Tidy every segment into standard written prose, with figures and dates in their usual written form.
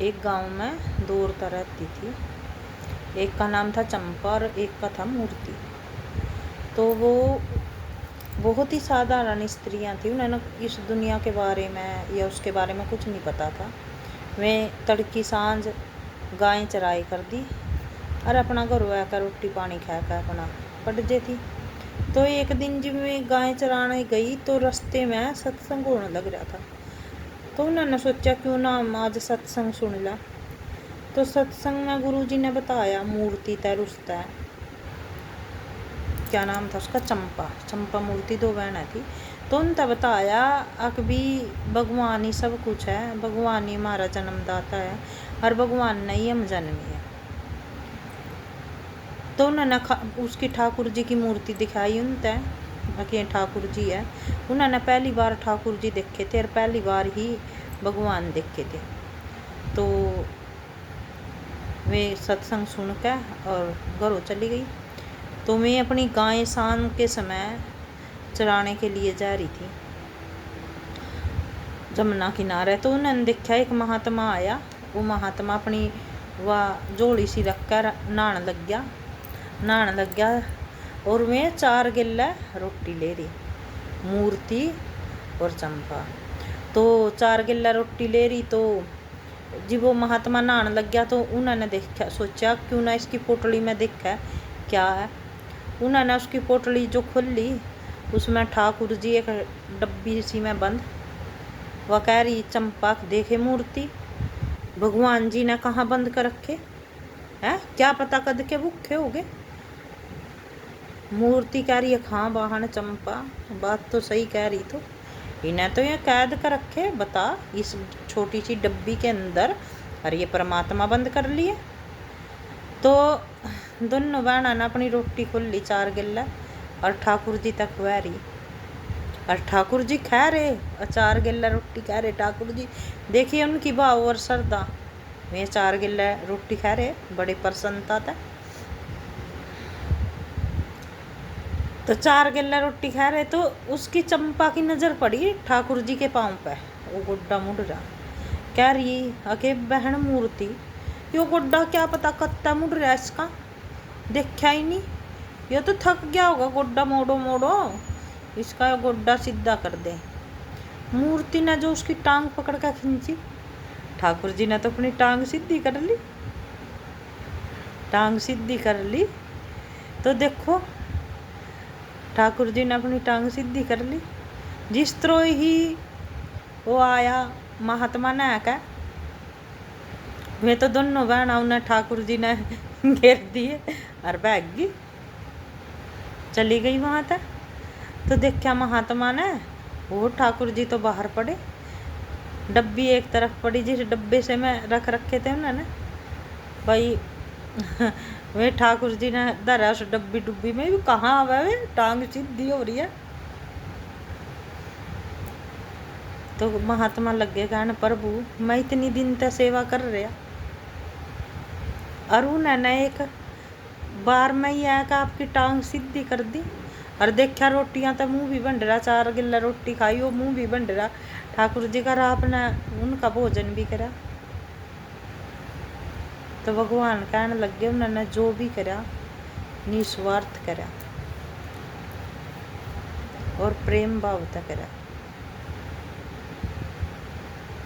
एक गांव में दो औरतें रहती थी। एक का नाम था चंपा और एक का था मूर्ति। तो वो बहुत ही साधारण स्त्रियां थी। उन्हें इस दुनिया के बारे में या उसके बारे में कुछ नहीं पता था। वे तड़की सांझ गायें चराई कर दी और अपना घर आकर रोटी पानी खाकर अपना पट जेती। तो एक दिन जब मैं गायें चराने गई तो रास्ते में सत्संग होने लग रहा था। तो उन्होंने सोचा क्यों ना हम आज सत्संग सुन ला। तो सत्संग में गुरुजी ने बताया मूर्ति तय रुस्ता है, क्या नाम था उसका, चंपा मूर्ति दो बहनें थी। तो उनने बताया अकबी भगवान ही सब कुछ है, भगवान ही हमारा जन्मदाता है और भगवान ने ही हम जन्मी है। तो उन्होंने उसकी ठाकुर जी की मूर्ति दिखाई उनते कि ठाकुर जी है। उन्होंने पहली बार ठाकुर जी देखे थे और पहली बार ही भगवान देखे थे। तो वे सत्संग सुन के और घरों चली गई। तो मैं अपनी गाय शाम के समय चराने के लिए जा रही थी जमुना किनारे। तो उन्होंने देखा एक महात्मा आया। वो महात्मा अपनी वह झोली सी रख कर नहाने लग गया और मैं 4 गिल्ला रोटी ले रही, मूर्ति और चंपा। तो 4 गिल्ला रोटी ले रही। तो जब वो महात्मा नहाने लग गया तो उन्होंने देखा, सोचा क्यों ना इसकी पोटली में देखा क्या है। उन्होंने उसकी पोटली जो खोली उसमें ठाकुर जी एक डब्बी सी में बंद। वह कह रही चंपा देखे मूर्ति भगवान जी ने कहाँ बंद कर रखे है, क्या पता कद के भूखे हो गए। मूर्ति कह रही है हाँ बहन चंपा बात तो सही कह रही। तो इन्हें तो ये कैद कर रखे, बता इस छोटी सी डब्बी के अंदर और ये परमात्मा बंद कर लिए। तो दोनों बहना ने अपनी रोटी खोल ली 4 गिल्ला और ठाकुर जी तक खुआ रही और ठाकुर जी खा रहे और 4 गिल्ला रोटी खा रहे। ठाकुर जी देखिए उनकी भाव और श्रद्धा, वे 4 गिल्ला रोटी खा रहे, बड़े प्रसन्नता था। तो 4 गिल्ला रोटी खा रहे तो उसकी चंपा की नज़र पड़ी ठाकुर जी के पाँव पे। वो गुड्डा मुड़ रहा, कह रही अके बहन मूर्ति यो गुड्डा क्या पता कत्ता मुड़ रहा है, इसका देखा ही नहीं, ये तो थक गया होगा, गुड्डा मोड़ो मोड़ो इसका गुड्डा सीधा कर दे। मूर्ति ने जो उसकी टांग पकड़ कर खींची, ठाकुर जी ने तो अपनी टांग सीधी कर ली, टांग सीधी कर ली। तो देखो ठाकुर जी ने अपनी टांग सीधी कर ली। जिस तरह ही वो आया महात्मा ने आकर वे तो दोनों बहन उन्हें ठाकुर जी ने घेर दिए और भाग गई, चली गई वहाँ तक। तो देखा महात्मा ने वो ठाकुर जी तो बाहर पड़े, डब्बी एक तरफ पड़ी जिस डब्बे से मैं रख रखे थे उन्होंने भाई वे ठाकुर जी ने धरा उस डब्बी में भी कहाँ आवे वे टांग सीधी हो रही है। तो महात्मा लगे कहने प्रभु मैं इतनी दिन तक सेवा कर रहा और उन्होंने एक बार में ही आकर आपकी टांग सीधी कर दी और देखा रोटियां तो मुंह भी बंड रहा, 4 गिल्ला रोटी खाई वो मुंह भी बंड रहा। ठाकुर जी का आपने उनका भोजन भी करा। तो भगवान कहने लगे उन्होंने जो भी करा निस्वार्थ करा और प्रेम भावता करा।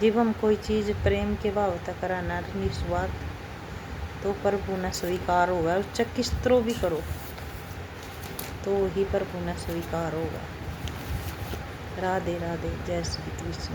जब हम कोई चीज़ प्रेम के भावता कराना निस्वार्थ तो प्रभु ने स्वीकार होगा, उच्च किस तरह भी करो तो ही प्रभु ने स्वीकार होगा। राधे राधे, जय श्री कृष्ण।